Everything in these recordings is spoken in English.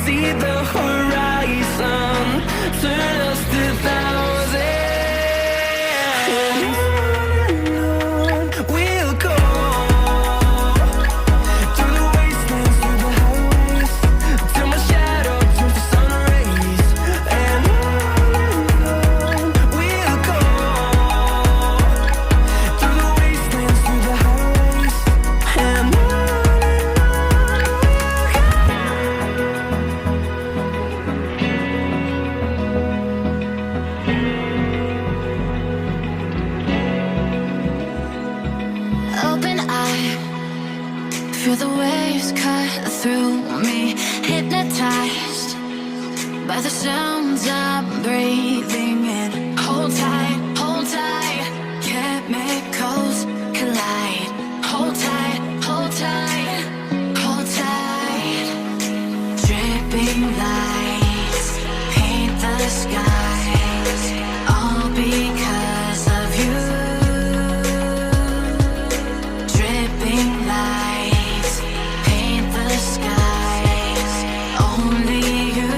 see the horizon, turn us to thousands. And on we'll go, through the wastelands, through the highways, till my shadow turns to sun rays. And on we'll go, through the wastelands, through the highways, and on. Open eye, feel the waves cut through me, hypnotized by the sounds I'm breathing in. Hold tight, chemicals collide. Hold tight, hold tight, hold tight. Dripping lights paint the skies, all because of you. Dripping lights paint the skies, only you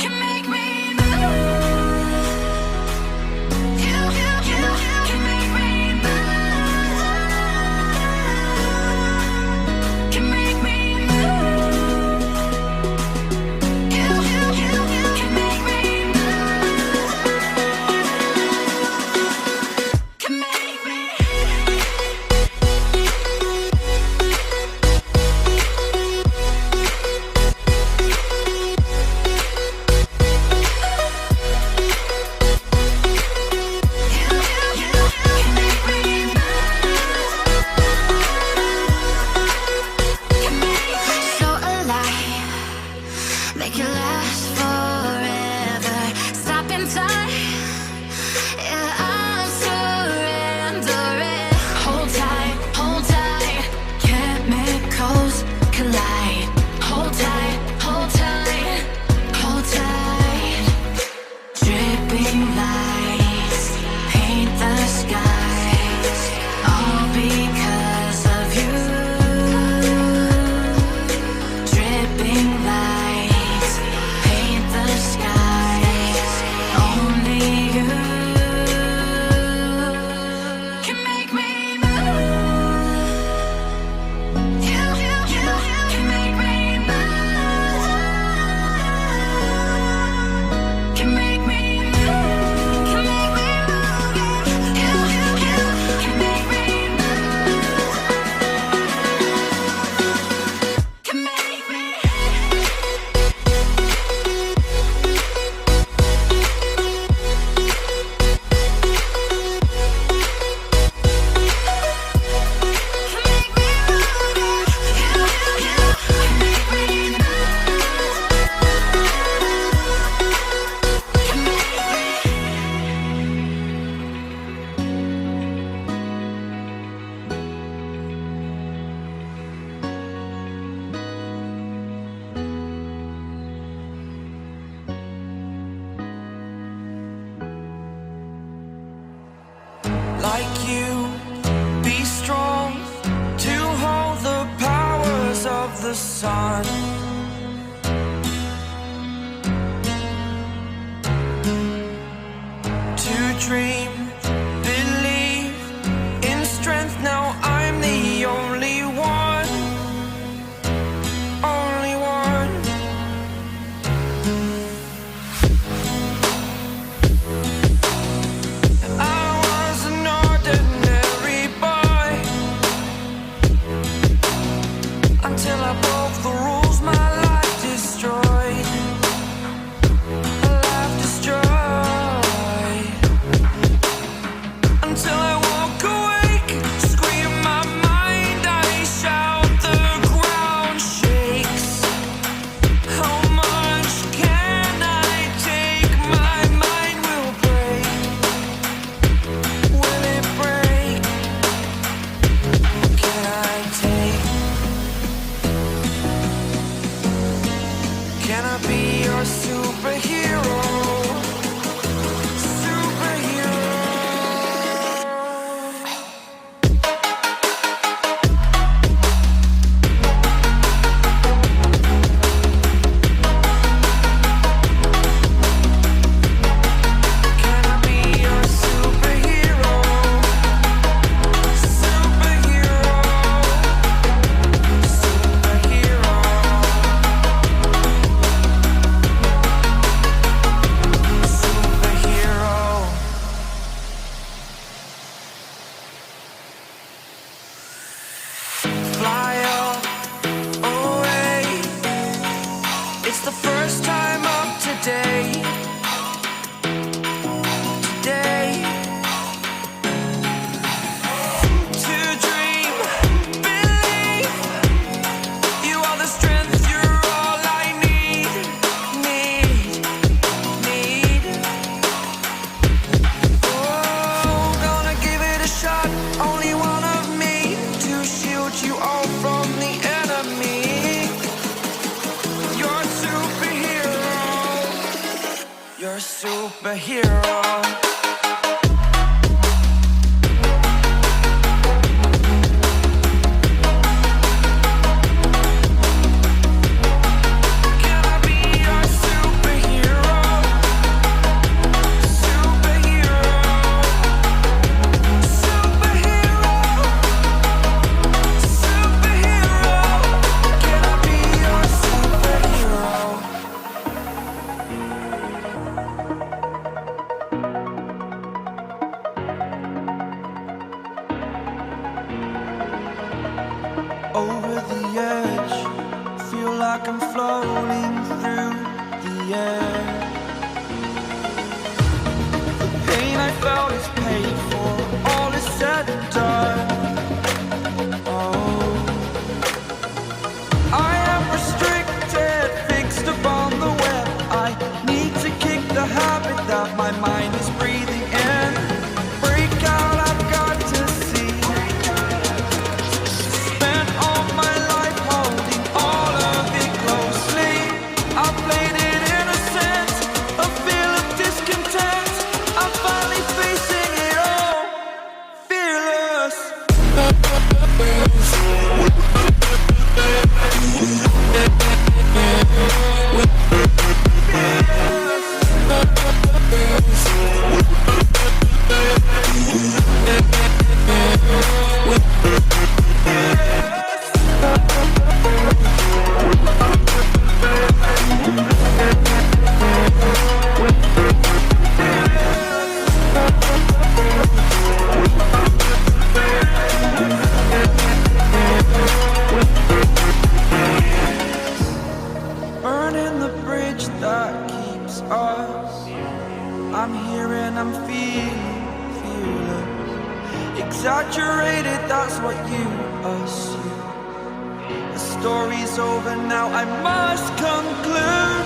can make me move. You can make me move. Can make me move. You can make me move. Can make me. So alive, make it last forever. Stop in time, yeah, I'm surrendering. Hold tight, chemicals collide. Hold tight, hold tight. Dripping lights paint the skies, all because of you. Dripping lights paint the skies, only you can make me move. You can make me move. Can make me move. Can make me move. You can make me move. Can make me. Like you, be strong to hold the powers of the sun. To dream, believe in strength. Now I'm the only one, only one. I was an ordinary boy until I broke the rules. My It's the first time of today. Today. To dream, believe. You are the strength, you're all I need. Oh, gonna give it a shot. Only one of me to shield you all from the enemy. You're a superhero. You're a superhero. Can I be your superhero? Superhero. Superhero. Superhero. Can I be your superhero? Over the edge, feel like I'm floating through the air. The pain I felt is paid for, all is said and done. Oh, I am restricted, fixed upon the web. I need to kick the habit that my mind is breathing in. Break out, I've got to see. Spent all my life holding all of it closely. I played it innocent, a feel of discontent. I'm finally facing it all, fearless. Burning the bridge that keeps us. I'm here and I'm feeling fearless. Exaggerated, that's what you assume. The story's over now, I must conclude.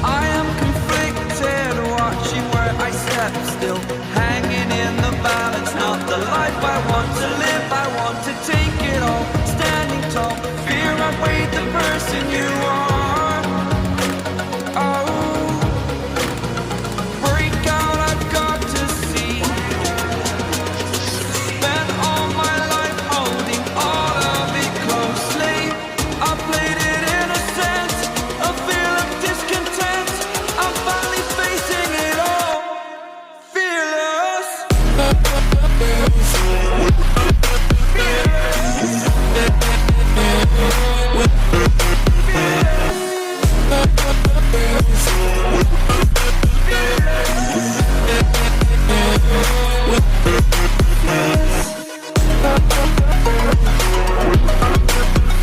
I am conflicted, watching where I step still, hanging in the balance. Not the life I want to live, I want to take it all. Standing tall, fear I weighed the person you are.